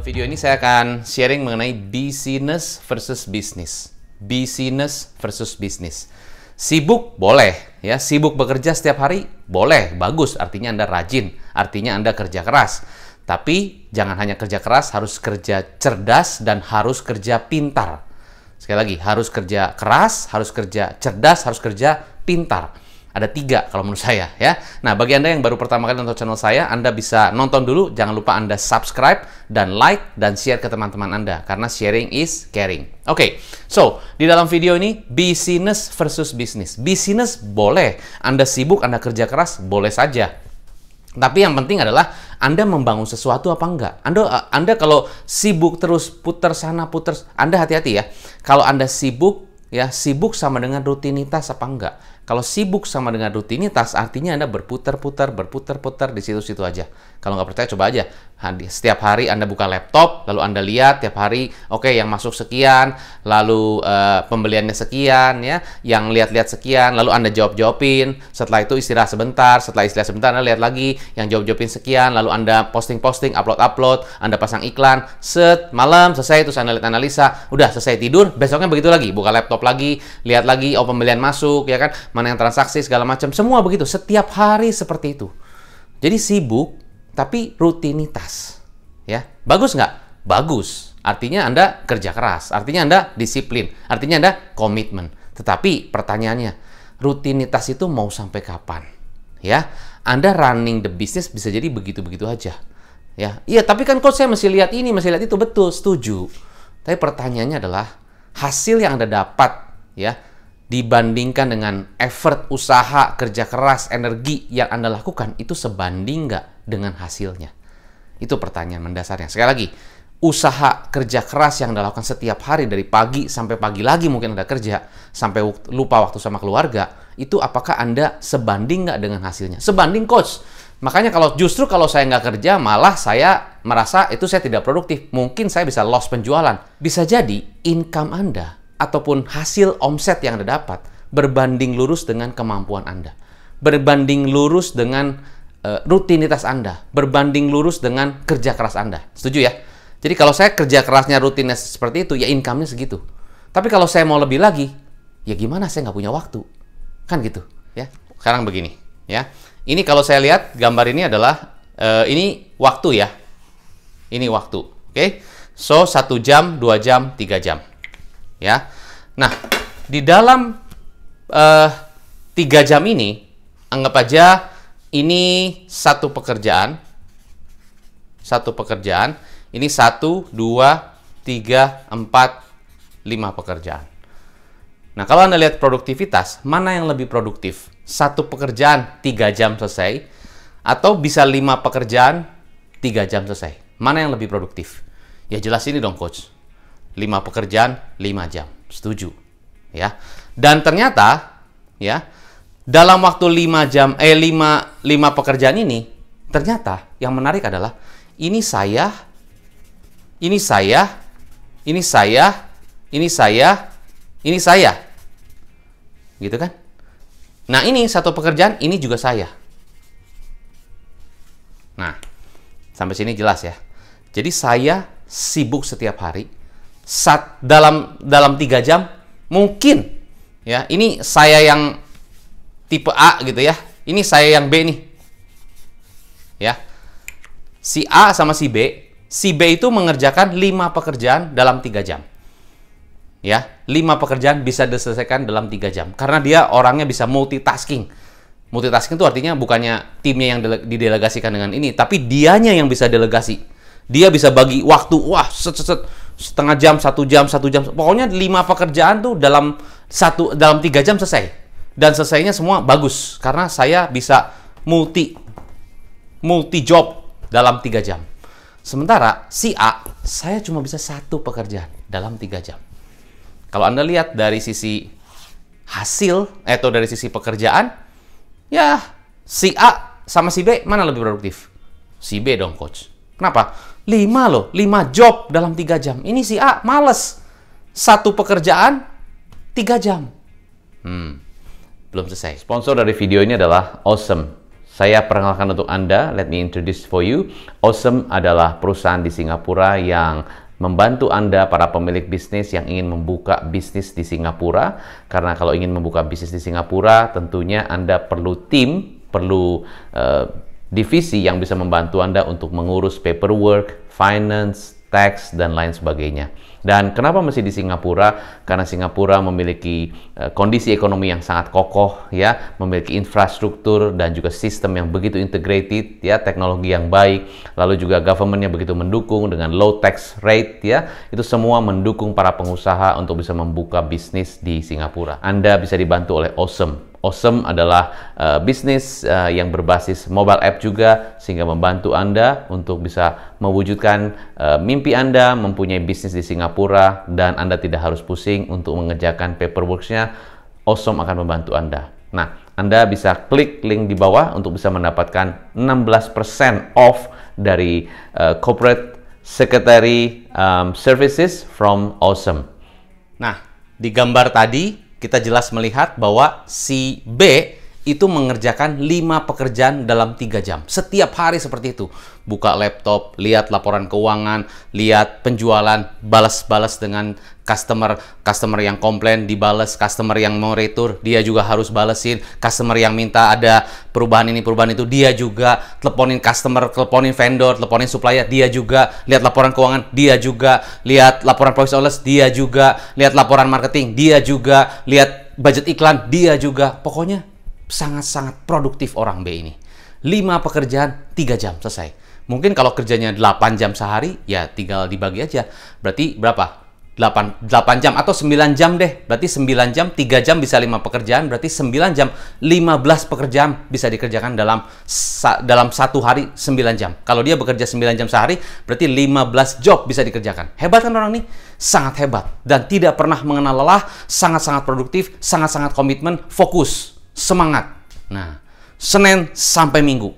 video ini saya akan sharing mengenai business versus business. Business versus business. Sibuk boleh, ya. Sibuk bekerja setiap hari boleh, bagus. Artinya Anda rajin, artinya Anda kerja keras. Tapi jangan hanya kerja keras, harus kerja cerdas dan harus kerja pintar. Sekali lagi, harus kerja keras, harus kerja cerdas, harus kerja pintar. Ada 3 kalau menurut saya, ya. Nah, bagi Anda yang baru pertama kali nonton channel saya, Anda bisa nonton dulu. Jangan lupa Anda subscribe dan like dan share ke teman-teman Anda. Karena sharing is caring. Oke, so di dalam video ini, business versus business. Business boleh. Anda sibuk, Anda kerja keras, boleh saja. Tapi yang penting adalah Anda membangun sesuatu apa enggak. Anda kalau sibuk terus putar sana putar, Anda hati-hati ya. Kalau Anda sibuk, ya sibuk sama dengan rutinitas apa enggak. Kalau sibuk sama dengan rutinitas, artinya Anda berputar-putar di situ-situ aja. Kalau nggak percaya, coba aja. Setiap hari Anda buka laptop, lalu Anda lihat tiap hari, oke, yang masuk sekian, lalu pembeliannya sekian, ya, yang lihat-lihat sekian, lalu Anda jawab-jawabin. Setelah itu istirahat sebentar, setelah istirahat sebentar Anda lihat lagi, yang jawab-jawabin sekian, lalu Anda posting-posting, upload-upload, Anda pasang iklan, malam selesai, terus Anda lihat analisa, udah selesai tidur, besoknya begitu lagi, buka laptop lagi, lihat lagi, oh pembelian masuk, ya kan, mana yang transaksi, segala macam, semua begitu, setiap hari seperti itu. Jadi sibuk, tapi rutinitas, ya. Bagus nggak? Bagus. Artinya Anda kerja keras, artinya Anda disiplin, artinya Anda komitmen. Tetapi pertanyaannya, rutinitas itu mau sampai kapan? Ya, Anda running the business bisa jadi begitu-begitu aja. Ya, iya, tapi kan coach saya masih lihat ini, masih lihat itu, betul, setuju. Tapi pertanyaannya adalah hasil yang Anda dapat, ya, dibandingkan dengan effort, usaha, kerja keras, energi yang Anda lakukan, itu sebanding nggak dengan hasilnya? Itu pertanyaan mendasarnya. Sekali lagi, usaha kerja keras yang Anda lakukan setiap hari, dari pagi sampai pagi lagi mungkin Anda kerja, sampai lupa waktu sama keluarga, itu apakah Anda sebanding nggak dengan hasilnya? Sebanding, coach. Makanya justru kalau saya nggak kerja, malah saya merasa itu saya tidak produktif. Mungkin saya bisa loss penjualan. Bisa jadi income Anda ataupun hasil omset yang Anda dapat berbanding lurus dengan kemampuan Anda. Berbanding lurus dengan rutinitas Anda. Berbanding lurus dengan kerja keras Anda. Setuju ya? Jadi kalau saya kerja kerasnya rutinitas seperti itu, ya income-nya segitu. Tapi kalau saya mau lebih lagi, ya gimana, saya nggak punya waktu. Kan gitu, ya. Sekarang begini, ya. Ini kalau saya lihat, gambar ini adalah, ini waktu ya. Ini waktu, oke? So, 1 jam, 2 jam, 3 jam. Ya, nah di dalam 3 jam ini, anggap aja ini satu pekerjaan, ini 1, 2, 3, 4, 5 pekerjaan. Nah, kalau Anda lihat produktivitas, mana yang lebih produktif? Satu pekerjaan 3 jam selesai, atau bisa 5 pekerjaan 3 jam selesai? Mana yang lebih produktif? Ya jelas ini dong, coach. 5 pekerjaan, 5 jam. Setuju. Ya. Dan ternyata, ya, dalam waktu 5 pekerjaan ini, ternyata yang menarik adalah ini saya, ini saya, ini saya, ini saya, ini saya. Gitu kan? Nah, ini satu pekerjaan, ini juga saya. Nah, sampai sini jelas ya. Jadi saya sibuk setiap hari. Dalam 3 jam mungkin, ya, ini saya yang tipe A gitu ya, ini saya yang B nih, ya, si A sama si B itu mengerjakan 5 pekerjaan dalam 3 jam, ya, 5 pekerjaan bisa diselesaikan dalam 3 jam karena dia orangnya bisa multitasking. Multitasking itu artinya bukannya timnya yang didelegasikan dengan ini, tapi dianya yang bisa delegasi. Dia bisa bagi waktu, wah, setengah jam, 1 jam, 1 jam. Pokoknya 5 pekerjaan tuh dalam 3 jam selesai. Dan selesainya semua bagus. Karena saya bisa multi job dalam 3 jam. Sementara si A, saya cuma bisa 1 pekerjaan dalam 3 jam. Kalau Anda lihat dari sisi hasil, atau dari sisi pekerjaan, ya si A sama si B, mana lebih produktif? Si B dong, coach. Kenapa? 5 loh, 5 job dalam 3 jam. Ini si A males. 1 pekerjaan 3 jam. Belum selesai. Sponsor dari video ini adalah Awesome. Saya perkenalkan untuk Anda, let me introduce for you. Awesome adalah perusahaan di Singapura yang membantu Anda, para pemilik bisnis yang ingin membuka bisnis di Singapura. Karena kalau ingin membuka bisnis di Singapura, tentunya Anda perlu tim, perlu divisi yang bisa membantu Anda untuk mengurus paperwork, finance, tax, dan lain sebagainya. Dan kenapa mesti di Singapura? Karena Singapura memiliki kondisi ekonomi yang sangat kokoh, ya, memiliki infrastruktur dan juga sistem yang begitu integrated, ya, teknologi yang baik, lalu juga government-nya begitu mendukung dengan low tax rate, ya, itu semua mendukung para pengusaha untuk bisa membuka bisnis di Singapura. Anda bisa dibantu oleh Awesome. Awesome adalah bisnis yang berbasis mobile app juga, sehingga membantu Anda untuk bisa mewujudkan mimpi Anda mempunyai bisnis di Singapura, dan Anda tidak harus pusing untuk mengerjakan paperwork-nya. Awesome akan membantu Anda. Nah, Anda bisa klik link di bawah untuk bisa mendapatkan 16% off dari corporate secretary services from Awesome. Nah, di gambar tadi kita jelas melihat bahwa si B itu mengerjakan 5 pekerjaan dalam 3 jam. Setiap hari seperti itu. Buka laptop, lihat laporan keuangan, lihat penjualan, balas-balas dengan customer yang komplain, dibalas, customer yang mau retur, dia juga harus balesin, customer yang minta ada perubahan ini, perubahan itu, dia juga teleponin customer, teleponin vendor, teleponin supplier, dia juga lihat laporan keuangan, dia juga lihat laporan profit and loss, dia juga lihat laporan marketing, dia juga lihat budget iklan, dia juga, pokoknya sangat-sangat produktif orang B ini. 5 pekerjaan 3 jam selesai. Mungkin kalau kerjanya 8 jam sehari, ya tinggal dibagi aja. Berarti berapa? 8 jam atau 9 jam deh. Berarti 9 jam, 3 jam bisa 5 pekerjaan, berarti 9 jam, 15 pekerjaan bisa dikerjakan dalam 1 hari 9 jam. Kalau dia bekerja 9 jam sehari, berarti 15 job bisa dikerjakan. Hebat kan orang ini? Sangat hebat. Dan tidak pernah mengenal lelah, sangat-sangat produktif, sangat-sangat komitmen, fokus, semangat. Nah, Senin sampai Minggu,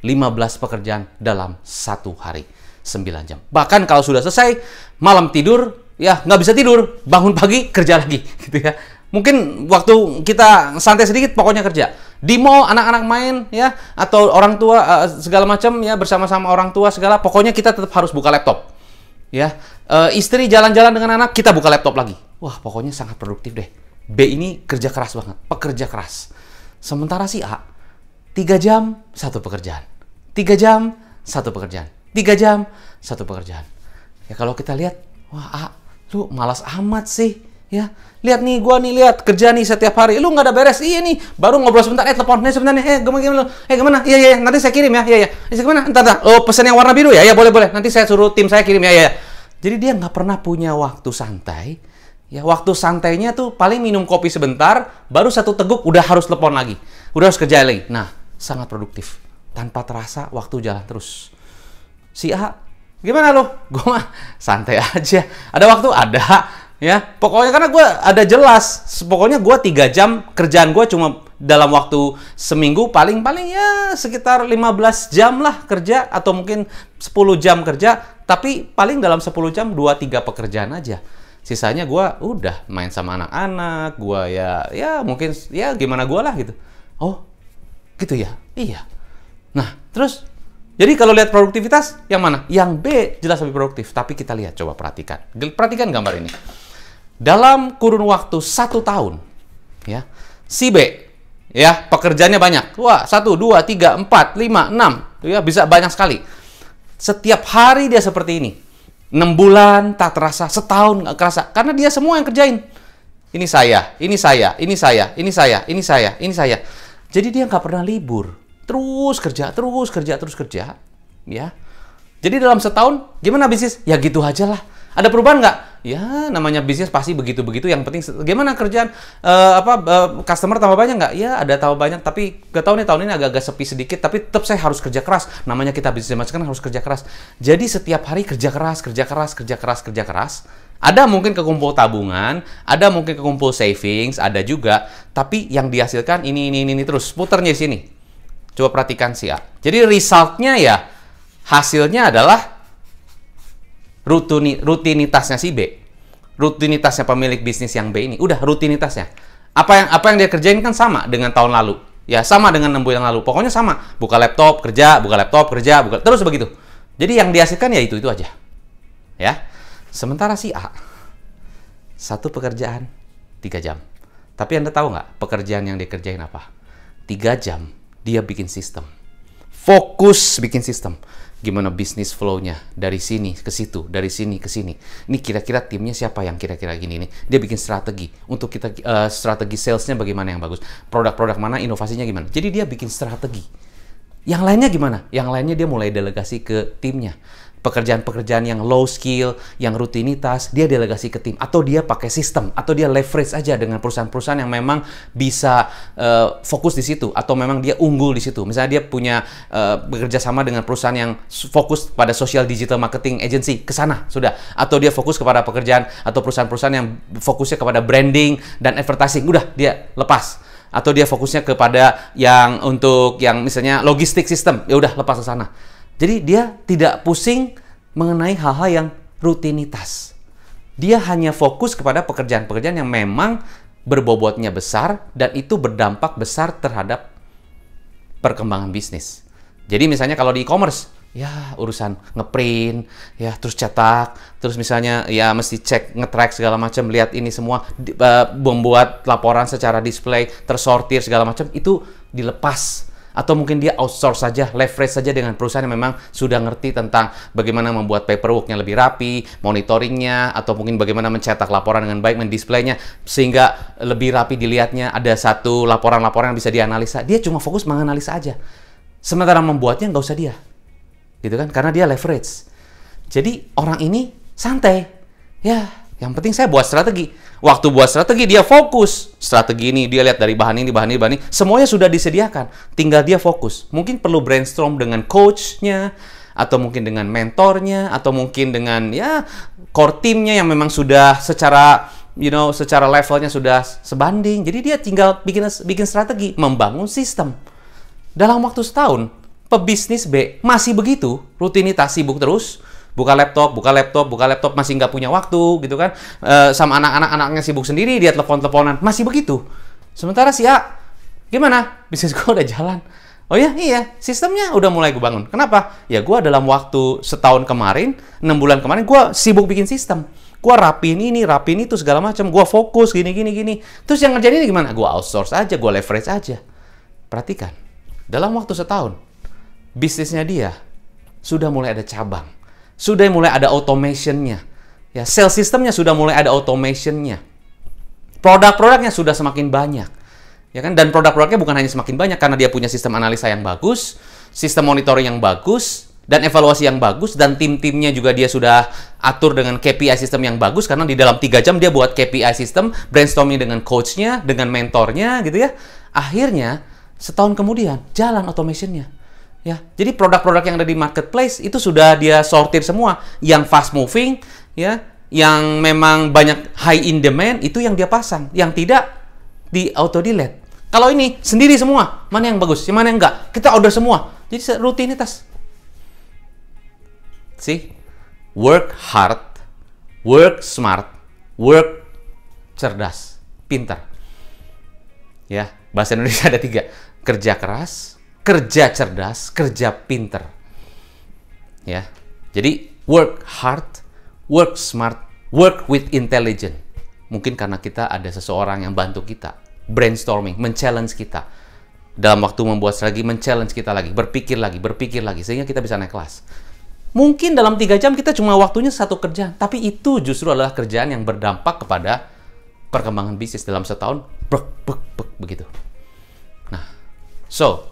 15 pekerjaan dalam 1 hari, 9 jam. Bahkan kalau sudah selesai, malam tidur, ya nggak bisa tidur, bangun pagi, kerja lagi, gitu ya. Mungkin waktu kita santai sedikit, pokoknya kerja. Di mall, anak-anak main, ya, atau orang tua, segala macam, ya, bersama-sama orang tua, segala, pokoknya kita tetap harus buka laptop. Ya, istri jalan-jalan dengan anak, kita buka laptop lagi. Wah, pokoknya sangat produktif deh. B ini kerja keras banget, pekerja keras. Sementara si A, 3 jam, 1 pekerjaan. 3 jam, 1 pekerjaan. 3 jam, 1 pekerjaan. Ya kalau kita lihat, wah A, lu malas amat sih. Ya, lihat nih, gua nih, lihat kerja nih setiap hari. Lu nggak ada beres. Iya nih, baru ngobrol sebentar, telepon. Nih sebentar nih, gimana lu? Gimana? Iya, nanti saya kirim ya. Iya. Gimana? Entar. Oh, pesan yang warna biru ya? Ya, boleh. Nanti saya suruh tim saya kirim ya. Iya. Jadi dia nggak pernah punya waktu santai. Ya, waktu santainya tuh paling minum kopi sebentar, baru 1 teguk udah harus telepon lagi. Udah harus kerja lagi. Nah, sangat produktif. Tanpa terasa waktu jalan terus. Si A, gimana lo? Gue mah santai aja. Ada waktu? Ada. Ya, pokoknya karena gue ada jelas. Pokoknya gue 3 jam, kerjaan gue cuma dalam waktu seminggu paling ya sekitar 15 jam lah kerja. Atau mungkin 10 jam kerja. Tapi paling dalam 10 jam 2-3 pekerjaan aja. Sisanya gue udah main sama anak-anak. Gue ya mungkin ya gimana gue lah gitu. Oh, gitu ya? Iya. Nah, terus, jadi kalau lihat produktivitas, yang mana? Yang B jelas lebih produktif. Tapi kita lihat, coba perhatikan. Perhatikan gambar ini. Dalam kurun waktu 1 tahun, ya, si B, ya, pekerjaannya banyak. Wah, 1, 2, 3, 4, 5, 6. Ya, bisa banyak sekali. Setiap hari dia seperti ini. 6 bulan, tak terasa. Setahun, nggak kerasa. Karena dia semua yang kerjain. Ini saya, ini saya, ini saya, ini saya, ini saya, ini saya. Jadi dia nggak pernah libur. Terus kerja, ya. Jadi dalam setahun, gimana bisnis? Ya gitu aja lah. Ada perubahan nggak? Ya, namanya bisnis pasti begitu-begitu. Yang penting, gimana kerjaan? Customer tambah banyak nggak? Ya, ada tambah banyak. Tapi nggak tahu nih, tahun ini agak-agak sepi sedikit. Tapi tetap saya harus kerja keras. Namanya kita bisnis zaman sekarang harus kerja keras. Jadi setiap hari kerja keras. Ada mungkin kekumpul tabungan, ada mungkin kekumpul savings, ada juga. Tapi yang dihasilkan ini terus. Puternya di sini. Coba perhatikan si A. Jadi resultnya ya, hasilnya adalah rutinitasnya si B. Rutinitasnya pemilik bisnis yang B ini. Udah rutinitasnya. Apa yang dia kerjain kan sama dengan tahun lalu. Ya sama dengan 6 bulan yang lalu. Pokoknya sama. Buka laptop, kerja, terus begitu. Jadi yang dihasilkan ya itu aja. Ya. Sementara si A, satu pekerjaan 3 jam. Tapi Anda tahu nggak pekerjaan yang dia kerjain apa? 3 jam dia bikin sistem. Fokus bikin sistem. Gimana bisnis flow-nya dari sini ke situ, dari sini ke sini. Ini kira-kira timnya siapa yang kira-kira gini nih. Dia bikin strategi untuk kita strategi salesnya bagaimana yang bagus. Produk-produk mana, inovasinya gimana. Jadi dia bikin strategi. Yang lainnya gimana? Yang lainnya dia mulai delegasi ke timnya. Pekerjaan-pekerjaan yang low skill, yang rutinitas, dia delegasi ke tim. Atau dia pakai sistem, atau dia leverage aja dengan perusahaan-perusahaan yang memang bisa fokus di situ, atau memang dia unggul di situ. Misalnya dia punya bekerja sama dengan perusahaan yang fokus pada social digital marketing agency, ke sana, sudah. Atau dia fokus kepada pekerjaan atau perusahaan-perusahaan yang fokusnya kepada branding dan advertising, udah, dia lepas. Atau dia fokusnya kepada yang untuk yang misalnya logistik system, ya udah lepas ke sana. Jadi dia tidak pusing mengenai hal-hal yang rutinitas. Dia hanya fokus kepada pekerjaan-pekerjaan yang memang berbobotnya besar dan itu berdampak besar terhadap perkembangan bisnis. Jadi misalnya kalau di e-commerce, ya urusan ngeprint, ya terus cetak, terus misalnya ya mesti cek, nge-track segala macam, lihat ini semua, membuat laporan secara display, tersortir segala macam, itu dilepas. Atau mungkin dia outsource saja, leverage saja dengan perusahaan yang memang sudah ngerti tentang bagaimana membuat paperwork-nya lebih rapi, monitoringnya, atau mungkin bagaimana mencetak laporan dengan baik, mendisplaynya, sehingga lebih rapi dilihatnya, ada satu laporan-laporan yang bisa dianalisa. Dia cuma fokus menganalisa aja. Sementara membuatnya nggak usah dia. Gitu kan? Karena dia leverage. Jadi orang ini santai. Ya, yang penting saya buat strategi. Waktu buat strategi, dia fokus. Strategi ini, dia lihat dari bahan ini, semuanya sudah disediakan. Tinggal dia fokus. Mungkin perlu brainstorm dengan coach-nya, atau mungkin dengan mentornya, atau mungkin dengan ya core team-nya yang memang sudah secara secara levelnya sudah sebanding. Jadi dia tinggal bikin strategi, membangun sistem. Dalam waktu setahun, pebisnis B masih begitu, rutinitas, sibuk terus. Buka laptop, masih nggak punya waktu, gitu kan. Sama anaknya sibuk sendiri, dia telepon-teleponan, masih begitu. Sementara si A, gimana? Bisnis gue udah jalan. Oh ya, iya, sistemnya udah mulai gue bangun. Kenapa? Ya gue dalam waktu setahun kemarin, 6 bulan kemarin, gue sibuk bikin sistem. Gue rapiin ini, rapiin itu, segala macam. Gue fokus, gini. Terus yang ngerjain ini gimana? Gue outsource aja, gue leverage aja. Perhatikan, dalam waktu setahun, bisnisnya dia sudah mulai ada cabang. Sudah mulai ada automation-nya. Ya, sales system-nya sudah mulai ada automation-nya. Produk-produknya sudah semakin banyak. Ya kan? Dan produk-produknya bukan hanya semakin banyak karena dia punya sistem analisa yang bagus, sistem monitoring yang bagus, dan evaluasi yang bagus, dan tim-timnya juga dia sudah atur dengan KPI sistem yang bagus karena di dalam 3 jam dia buat KPI sistem, brainstorming dengan coach-nya, dengan mentornya gitu ya. Akhirnya setahun kemudian jalan automation-nya. Ya, jadi produk-produk yang ada di marketplace itu sudah dia sortir semua. Yang fast moving, ya, yang memang banyak high in demand itu yang dia pasang. Yang tidak di auto delete. Kalau ini sendiri semua, mana yang bagus, mana yang enggak, kita order semua. Jadi rutinitas. See, work hard, work smart, work cerdas, pintar. Ya, bahasa Indonesia ada 3, kerja keras, kerja cerdas, kerja pinter. Ya. Jadi work hard, work smart, work with intelligence. Mungkin karena kita ada seseorang yang bantu kita, brainstorming, men-challenge kita. Dalam waktu membuat strategi, men-challenge kita lagi, berpikir lagi, sehingga kita bisa naik kelas. Mungkin dalam 3 jam kita cuma waktunya 1 kerjaan, tapi itu justru adalah kerjaan yang berdampak kepada perkembangan bisnis dalam setahun, begitu. Nah, so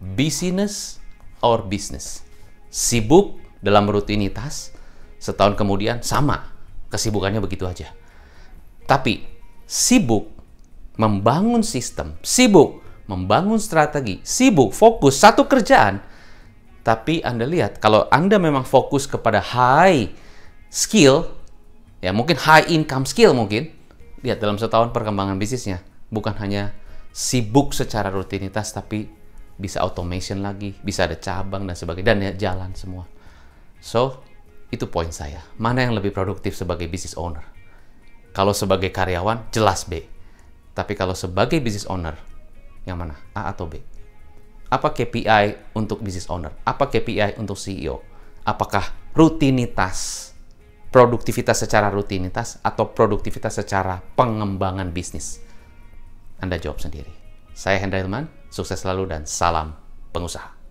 busyness or business. Sibuk dalam rutinitas, setahun kemudian sama, kesibukannya begitu aja. Tapi sibuk membangun sistem, sibuk membangun strategi, sibuk fokus satu kerjaan. Tapi Anda lihat, kalau Anda memang fokus kepada high skill, ya mungkin high income skill mungkin, lihat dalam setahun perkembangan bisnisnya, bukan hanya sibuk secara rutinitas, tapi bisa automation lagi, bisa ada cabang dan sebagainya, dan ya jalan semua. So, itu poin saya. Mana yang lebih produktif sebagai business owner? Kalau sebagai karyawan, jelas B. Tapi kalau sebagai business owner, Yang mana? A atau B? Apa KPI untuk business owner? Apa KPI untuk CEO? Apakah rutinitas, produktivitas secara rutinitas, atau produktivitas secara pengembangan bisnis? Anda jawab sendiri. Saya Hendra Hilman, sukses selalu dan salam pengusaha.